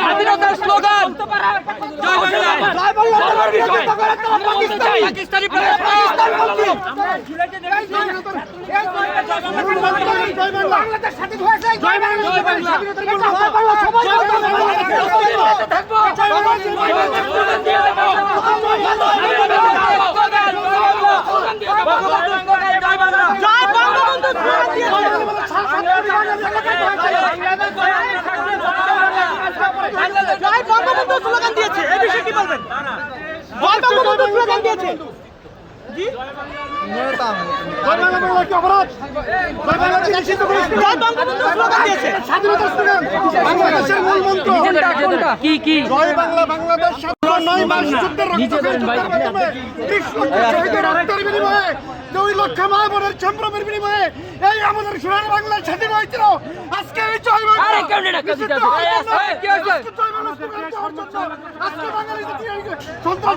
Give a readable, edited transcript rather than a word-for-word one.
স্বাধীনতার স্লোগান জয় বাংলা। পাকিস্তানি বাংলাদেশ স্বাধীন হয়েছে, জয় বাংলা। স্লোগান দিয়েছে, এই বিষয়ে কি বলবেন? জয় বঙ্গবন্ধু স্লোগান দিয়েছে। স্বাধীনতার স্লোগান বাংলাদেশের মূল মন্ত্র কি জয় বাংলা। বাংলাদেশ 9 মাস যুদ্ধের রক্তক্ষয়ী যুদ্ধের মাধ্যমে 30 লক্ষ শহীদের রক্তের বিনিময়ে 2 লক্ষ মা বোনের সম্ভ্রমের বিনিময়ে এই আমাদের সোনার বাংলা স্বাধীন হয়েছিল। আজকে এই জয় বাংলা আজকে বাঙালি সন্ত্রাস